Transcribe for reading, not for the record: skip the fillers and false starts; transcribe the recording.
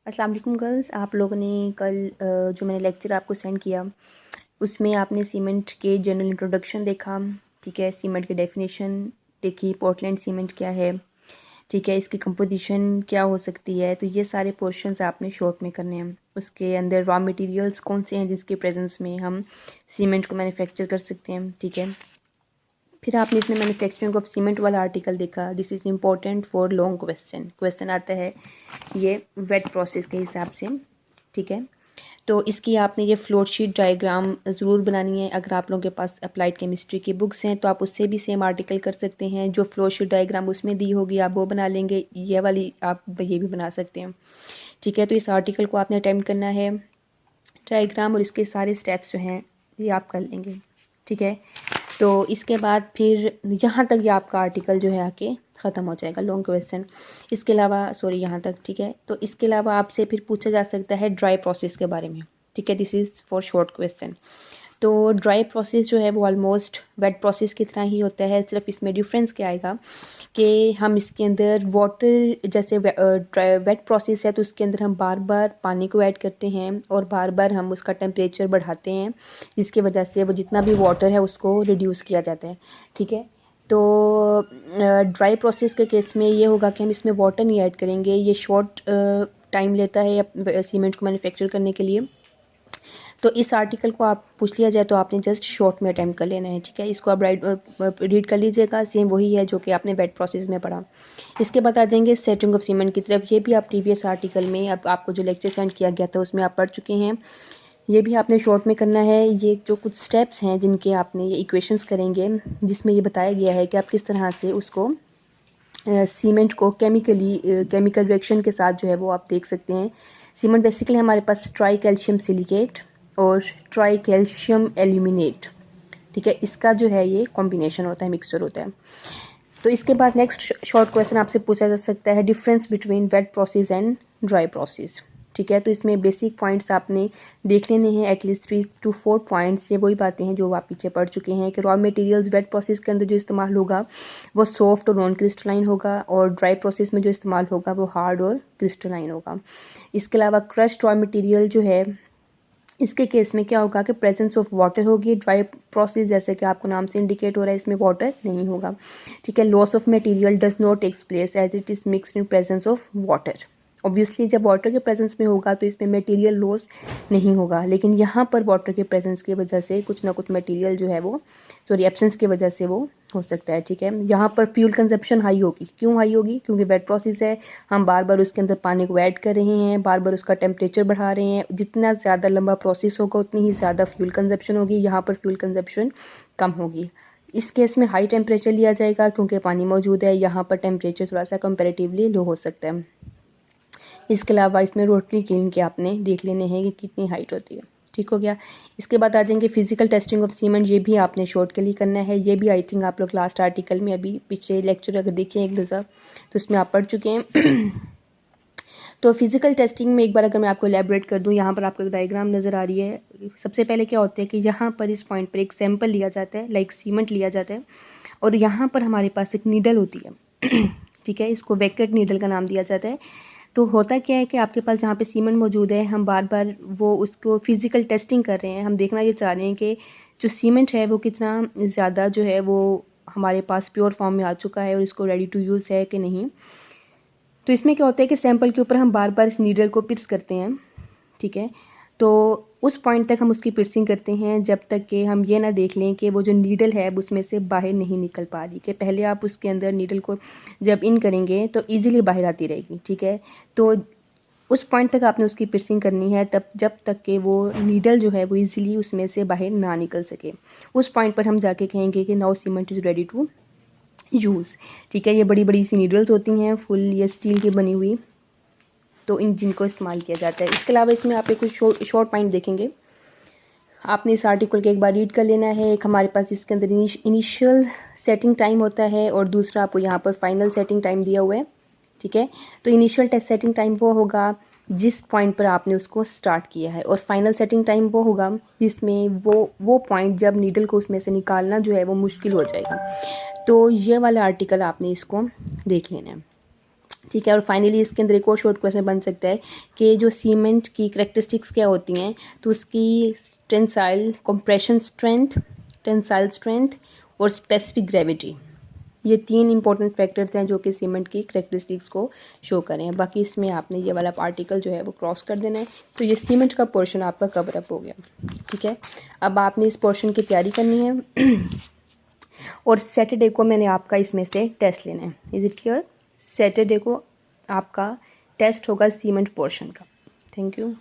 अस्सलाम वालेकुम गर्ल्स। आप लोगों ने कल जो मैंने लेक्चर आपको सेंड किया उसमें आपने सीमेंट के जनरल इंट्रोडक्शन देखा, ठीक है। सीमेंट की डेफिनेशन देखी, पोर्टलैंड सीमेंट क्या है, ठीक है, इसकी कंपोजिशन क्या हो सकती है। तो ये सारे पोर्शंस आपने शॉर्ट में करने हैं। उसके अंदर रॉ मटेरियल्स कौन से हैं जिसके प्रेजेंस में हम सीमेंट को मैन्युफैक्चर कर सकते हैं, ठीक है। फिर आपने इसमें मैन्युफैक्चरिंग ऑफ सीमेंट वाला आर्टिकल देखा। This is important for long question आता है ये वेट प्रोसेस के हिसाब से, ठीक है। तो इसकी आपने ये फ्लोट शीट डायग्राम ज़रूर बनानी है। अगर आप लोगों के पास अप्लाइड केमिस्ट्री की बुक्स हैं तो आप उससे भी सेम आर्टिकल कर सकते हैं। जो फ्लोट शीट डायग्राम उसमें दी होगी आप वो बना लेंगे, ये वाली आप ये भी बना सकते हैं, ठीक है। तो इस आर्टिकल को आपने अटेम्प्ट करना है, डायग्राम और इसके सारे स्टेप्स जो हैं ये आप कर लेंगे, ठीक है। तो इसके बाद फिर यहाँ तक ये आपका आर्टिकल जो है आके ख़त्म हो जाएगा, लॉन्ग क्वेश्चन। इसके अलावा सॉरी यहाँ तक, ठीक है। तो इसके अलावा आपसे फिर पूछा जा सकता है ड्राई प्रोसेस के बारे में, ठीक है। This is for short question. तो ड्राई प्रोसेस जो है वो ऑलमोस्ट वेट प्रोसेस की तरह ही होता है, सिर्फ इसमें डिफरेंस क्या आएगा कि हम इसके अंदर वाटर, जैसे वेट प्रोसेस है तो उसके अंदर हम बार बार पानी को ऐड करते हैं और बार बार हम उसका टेम्परेचर बढ़ाते हैं, जिसकी वजह से वो जितना भी वाटर है उसको रिड्यूस किया जाता है, ठीक है। तो ड्राई प्रोसेस के केस में ये होगा कि हम इसमें वाटर नहीं ऐड करेंगे। ये शॉर्ट टाइम लेता है सीमेंट को मैन्युफैक्चर करने के लिए। तो इस आर्टिकल को आप पूछ लिया जाए तो आपने जस्ट शॉर्ट में अटैम्प्ट कर लेना है, ठीक है। इसको आप रीड कर लीजिएगा, सेम वही है जो कि आपने वेट प्रोसेस में पढ़ा। इसके बाद आ जाएंगे सेटिंग ऑफ सीमेंट की तरफ। ये भी आप प्रीवियस आर्टिकल में अब आपको जो लेक्चर सेंड किया गया था उसमें आप पढ़ चुके हैं। ये भी आपने शॉर्ट में करना है। ये जो कुछ स्टेप्स हैं जिनके आपने ये इक्वेशंस करेंगे, जिसमें ये बताया गया है कि आप किस तरह से उसको सीमेंट को केमिकल रिएक्शन के साथ जो है वो आप देख सकते हैं। सीमेंट बेसिकली हमारे पास ट्राई कैल्शियम सिलिकेट और ट्राई कैल्शियम एल्यूमिनेट, ठीक है, इसका जो है ये कॉम्बिनेशन होता है, मिक्सचर होता है। तो इसके बाद नेक्स्ट शॉर्ट क्वेश्चन आपसे पूछा जा सकता है difference between wet process and dry process, ठीक है। तो इसमें बेसिक पॉइंट्स आपने देख लेने हैं, एटलीस्ट 3 to 4 पॉइंट्स। ये वही बातें हैं जो आप पीछे पढ़ चुके हैं कि रॉ मटेरियल्स वेट प्रोसेस के अंदर जो इस्तेमाल होगा वो सॉफ्ट और नॉन क्रिस्टलाइन होगा और ड्राई प्रोसेस में जो इस्तेमाल होगा वो हार्ड और क्रिस्टलाइन होगा। इसके अलावा क्रश्ड रॉ मटेरियल जो है इसके केस में क्या होगा कि प्रेजेंस ऑफ वाटर होगी। ड्राई प्रोसेस जैसे कि आपको नाम से इंडिकेट हो रहा है इसमें वाटर नहीं होगा, ठीक है। Loss of material does not takes place as it is mixed in presence of water. Obviously जब वाटर के प्रेजेंस में होगा तो इसमें मटेरियल लॉस नहीं होगा, लेकिन यहाँ पर वाटर के प्रेजेंस की वजह से कुछ ना कुछ मटेरियल जो है वो सॉरी एब्सेंस की वजह से वो हो सकता है, ठीक है। यहाँ पर फ्यूल कंजप्शन हाई होगी। क्यों हाई होगी? क्योंकि वेट प्रोसेस है, हम बार बार उसके अंदर पानी को ऐड कर रहे हैं, बार बार उसका टेम्परेचर बढ़ा रहे हैं। जितना ज़्यादा लंबा प्रोसेस होगा उतनी ही ज़्यादा फ्यूल कंजप्शन होगी। यहाँ पर फ्यूल कंजप्शन कम होगी। इस केस में हाई टेम्परेचर लिया जाएगा क्योंकि पानी मौजूद है। यहाँ पर टेम्परेचर थोड़ा सा कंपेरेटिवली लो हो सकता है। इसके अलावा इसमें रोटरी किल्न के आपने देख लेने हैं कि कितनी हाइट होती है, ठीक हो गया। इसके बाद आ जाएंगे फिजिकल टेस्टिंग ऑफ सीमेंट। ये भी आपने शॉर्ट के लिए करना है। ये भी आई थिंक आप लोग लास्ट आर्टिकल में अभी पीछे लेक्चर अगर देखें एक नज़र तो उसमें आप पढ़ चुके हैं। तो फिजिकल टेस्टिंग में एक बार अगर मैं आपको एलैबोरेट कर दूं, यहाँ पर आपको एक डायग्राम नज़र आ रही है। सबसे पहले क्या होता है कि यहाँ पर इस पॉइंट पर एक सैंपल लिया जाता है, लाइक सीमेंट लिया जाता है, और यहाँ पर हमारे पास एक नीडल होती है, ठीक है। इसको वेकेट नीडल का नाम दिया जाता है। तो होता क्या है कि आपके पास जहाँ पे सीमेंट मौजूद है, हम बार बार वो उसको फिज़िकल टेस्टिंग कर रहे हैं। हम देखना ये चाह रहे हैं कि जो सीमेंट है वो कितना ज़्यादा जो है वो हमारे पास प्योर फॉर्म में आ चुका है और इसको रेडी टू यूज़ है कि नहीं। तो इसमें क्या होता है कि सैंपल के ऊपर हम बार बार इस नीडल को पिर्स करते हैं, ठीक है। तो उस पॉइंट तक हम उसकी पिर्सिंग करते हैं जब तक कि हम ये ना देख लें कि वो जो नीडल है उसमें से बाहर नहीं निकल पा रही। कि पहले आप उसके अंदर नीडल को जब इन करेंगे तो इजीली बाहर आती रहेगी, ठीक है। तो उस पॉइंट तक आपने उसकी पिर्सिंग करनी है, तब जब तक कि वो नीडल जो है वो इजीली उसमें से बाहर ना निकल सके। उस पॉइंट पर हम जाके कहेंगे कि now cement is ready to use, ठीक है। ये बड़ी बड़ी सी नीडल्स होती हैं, फुल ये स्टील की बनी हुई, तो इन जिनको इस्तेमाल किया जाता है। इसके अलावा इसमें आप एक कुछ शॉर्ट पॉइंट देखेंगे। आपने इस आर्टिकल के एक बार रीड कर लेना है। एक हमारे पास इसके अंदर इनिशियल सेटिंग टाइम होता है और दूसरा आपको यहाँ पर फाइनल सेटिंग टाइम दिया हुआ है, ठीक है। तो इनिशियल टेस्ट सेटिंग टाइम वो होगा जिस पॉइंट पर आपने उसको स्टार्ट किया है, और फाइनल सेटिंग टाइम वो होगा जिसमें वो पॉइंट जब नीडल को उसमें से निकालना जो है वो मुश्किल हो जाएगा। तो ये वाला आर्टिकल आपने इसको देख लेना है। ठीक है। और फाइनली इसके अंदर एक और शॉर्ट क्वेश्चन बन सकता है कि जो सीमेंट की करैक्टरिस्टिक्स क्या होती हैं, तो उसकी tensile compression strength, tensile strength और स्पेसिफिक ग्रेविटी, ये 3 इंपॉर्टेंट फैक्टर्स हैं जो कि सीमेंट की करैक्टरिस्टिक्स को शो करें। बाकी इसमें आपने ये वाला पार्टिकल जो है वो क्रॉस कर देना है। तो ये सीमेंट का पोर्शन आपका कवर अप हो गया। ठीक है, अब आपने इस पोर्शन की तैयारी करनी है और सैटरडे को मैंने आपका इसमें से टेस्ट लेना है। Is it clear? सैटरडे को आपका टेस्ट होगा सीमेंट पोर्शन का। Thank you.